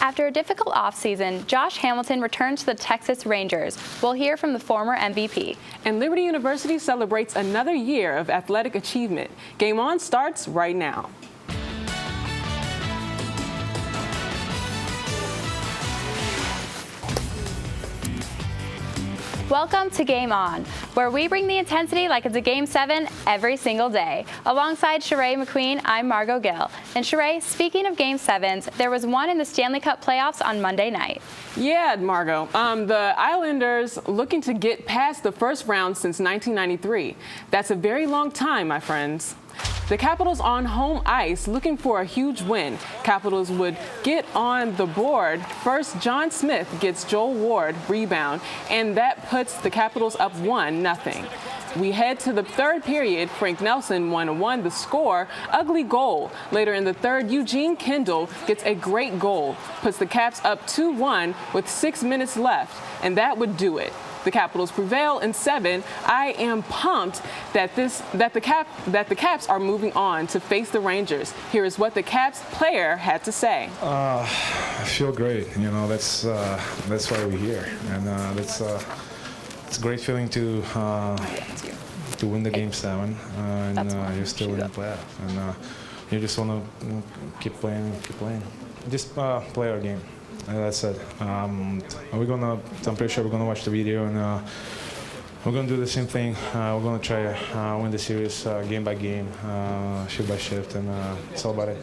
After a difficult offseason, Josh Hamilton returned to the Texas Rangers. We'll hear from the former MVP. And Liberty University celebrates another year of athletic achievement. Game On starts right now. Welcome to Game On, where we bring the intensity like it's a Game 7 every single day. Alongside Charae McQueen, I'm Margaux Gill. And Charae, speaking of Game 7s, there was one in the Stanley Cup playoffs on Monday night. Yeah, Margaux. The Islanders looking to get past the first round since 1993. That's a very long time, my friends. The Capitals on home ice looking for a huge win. Capitals would get on the board. First, John Smith gets Joel Ward rebound, and that puts the Capitals up 1-0. We head to the third period. Frank Nelson won the score. Ugly goal. Later in the third, Eugene Kendall gets a great goal. Puts the Caps up 2-1 with 6 minutes left, and that would do it. The Capitals prevail in 7. I am pumped that the Caps are moving on to face the Rangers. Here is what the Caps player had to say. I feel great. You know, that's why we're here, and it's a great feeling to win the Game 7, and you're still in the playoff, and you just want to keep playing, just play our game. That's it. I'm pretty sure we're gonna watch the video, and we're gonna do the same thing. We're gonna try to win the series game by game, shift by shift, and it's all about it.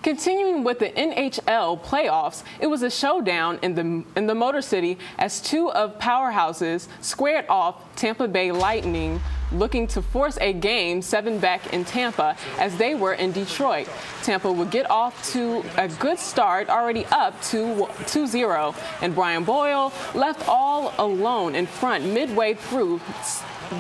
Continuing with the NHL playoffs, it was a showdown in the Motor City as two of powerhouses squared off. Tampa Bay Lightning looking to force a Game 7 back in Tampa as they were in Detroit. Tampa would get off to a good start, already up 2-0, and Brian Boyle left all alone in front midway through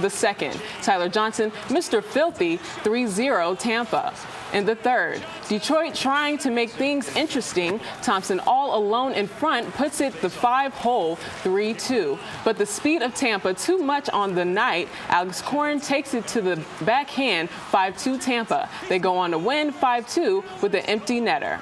the second. Tyler Johnson, Mr. Filthy, 3-0 Tampa. In the third, Detroit trying to make things interesting. Thompson all alone in front puts it the 5-hole 3-2. But the speed of Tampa too much on the night. Alex Corin takes it to the backhand 5-2 Tampa. They go on to win 5-2 with the empty netter.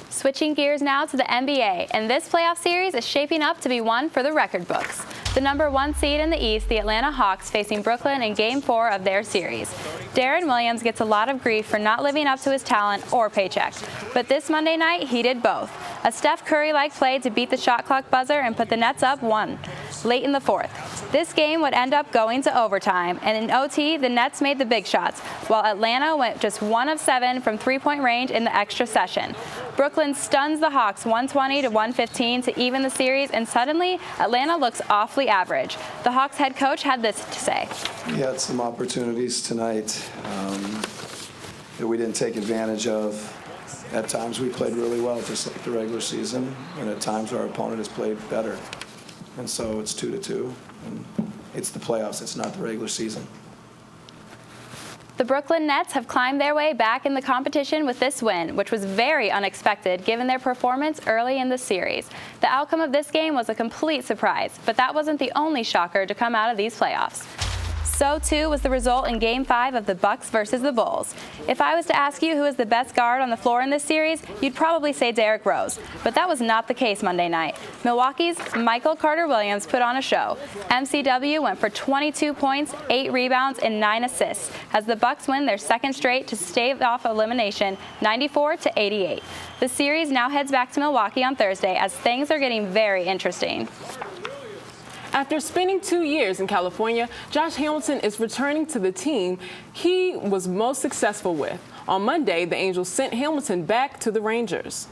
Switching gears now to the NBA, and this playoff series is shaping up to be one for the record books. The number 1 seed in the East, the Atlanta Hawks, facing Brooklyn in Game 4 of their series. Deron Williams gets a lot of grief for not living up to his talent or paycheck. But this Monday night, he did both. A Steph Curry-like play to beat the shot clock buzzer and put the Nets up 1 late in the fourth. This game would end up going to overtime, and in OT, the Nets made the big shots, while Atlanta went just 1 of 7 from three-point range in the extra session. Brooklyn stuns the Hawks 120 to 115 to even the series, and suddenly Atlanta looks awfully average. The Hawks head coach had this to say. We had some opportunities tonight that we didn't take advantage of. At times we played really well, just like the regular season, and at times our opponent has played better. And so it's 2-2, and it's the playoffs, it's not the regular season. The Brooklyn Nets have climbed their way back in the competition with this win, which was very unexpected given their performance early in the series. The outcome of this game was a complete surprise, but that wasn't the only shocker to come out of these playoffs. So too was the result in Game 5 of the Bucks versus the Bulls. If I was to ask you who is the best guard on the floor in this series, you'd probably say Derrick Rose. But that was not the case Monday night. Milwaukee's Michael Carter-Williams put on a show. MCW went for 22 points, 8 rebounds, and 9 assists as the Bucks win their second straight to stave off elimination 94-88. The series now heads back to Milwaukee on Thursday as things are getting very interesting. After spending 2 years in California, Josh Hamilton is returning to the team he was most successful with. On Monday, the Angels sent Hamilton back to the Rangers.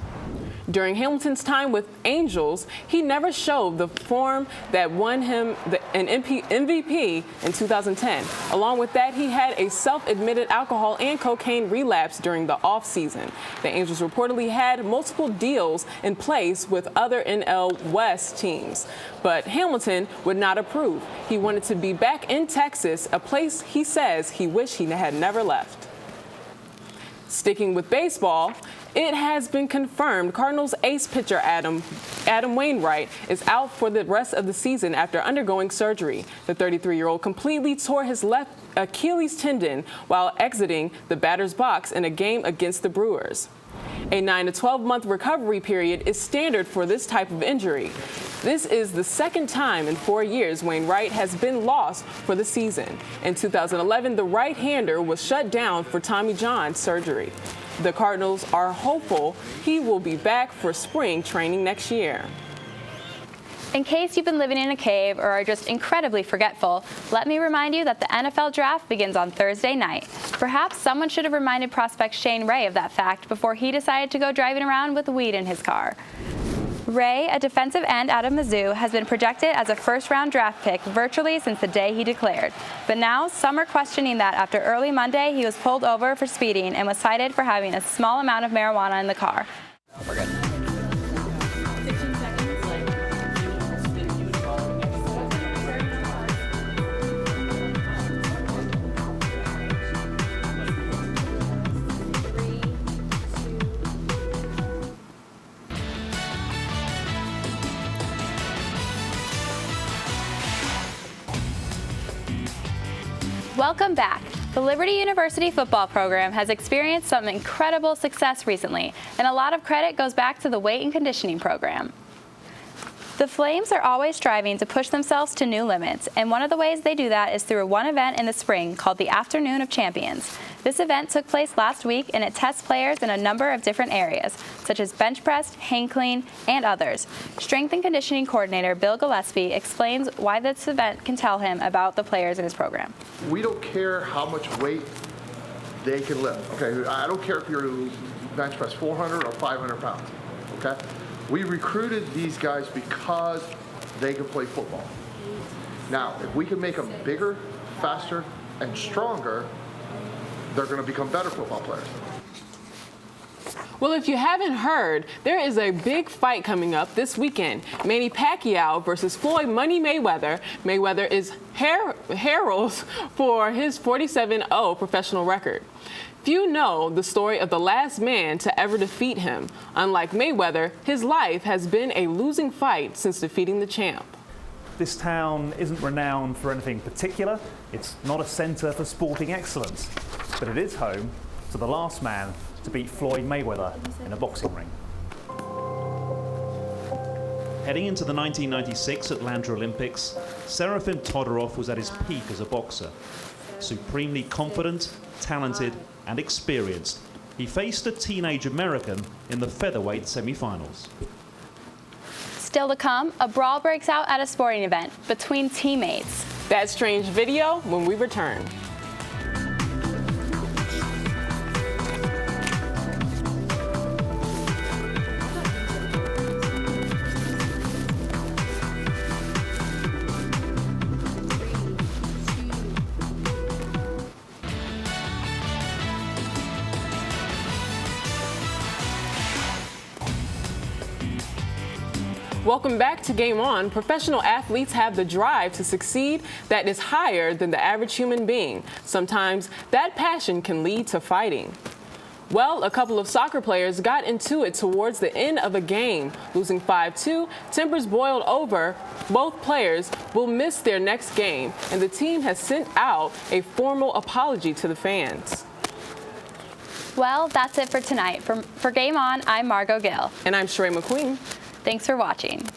During Hamilton's time with Angels, he never showed the form that won him an MVP in 2010. Along with that, he had a self-admitted alcohol and cocaine relapse during the offseason. The Angels reportedly had multiple deals in place with other NL West teams, but Hamilton would not approve. He wanted to be back in Texas, a place he says he wished he had never left. Sticking with baseball, it has been confirmed Cardinals ace pitcher Adam Wainwright is out for the rest of the season after undergoing surgery. The 33-year-old completely tore his left Achilles tendon while exiting the batter's box in a game against the Brewers. A 9 to 12-month recovery period is standard for this type of injury. This is the second time in 4 years Wainwright has been lost for the season. In 2011, the right-hander was shut down for Tommy John surgery. The Cardinals are hopeful he will be back for spring training next year. In case you've been living in a cave or are just incredibly forgetful, let me remind you that the NFL draft begins on Thursday night. Perhaps someone should have reminded prospect Shane Ray of that fact before he decided to go driving around with weed in his car. Ray, a defensive end out of Mizzou, has been projected as a first-round draft pick virtually since the day he declared. But now, some are questioning that after early Monday, he was pulled over for speeding and was cited for having a small amount of marijuana in the car. We're good. Welcome back. The Liberty University football program has experienced some incredible success recently, and a lot of credit goes back to the weight and conditioning program. The Flames are always striving to push themselves to new limits, and one of the ways they do that is through one event in the spring called the Afternoon of Champions. This event took place last week, and it tests players in a number of different areas, such as bench press, hang clean, and others. Strength and conditioning coordinator Bill Gillespie explains why this event can tell him about the players in his program. We don't care how much weight they can lift. Okay, I don't care if you're bench press 400 or 500 pounds. Okay, we recruited these guys because they can play football. Now, if we can make them bigger, faster, and stronger, they're going to become better football players. Well, if you haven't heard, there is a big fight coming up this weekend. Manny Pacquiao versus Floyd Money Mayweather. Mayweather is heralds for his 47-0 professional record. Few know the story of the last man to ever defeat him. Unlike Mayweather, his life has been a losing fight since defeating the champ. This town isn't renowned for anything particular. It's not a centre for sporting excellence, but it is home to the last man to beat Floyd Mayweather in a boxing ring. Heading into the 1996 Atlanta Olympics, Serafim Todorov was at his peak as a boxer. Supremely confident, talented, and experienced, he faced a teenage American in the featherweight semi-finals. Still to come, a brawl breaks out at a sporting event between teammates. That strange video when we return. Welcome back to Game On. Professional athletes have the drive to succeed that is higher than the average human being. Sometimes that passion can lead to fighting. Well, a couple of soccer players got into it towards the end of a game. Losing 5-2, tempers boiled over. Both players will miss their next game, and the team has sent out a formal apology to the fans. Well, that's it for tonight. For Game On, I'm Margaux Gill. And I'm Charae McQueen. Thanks for watching.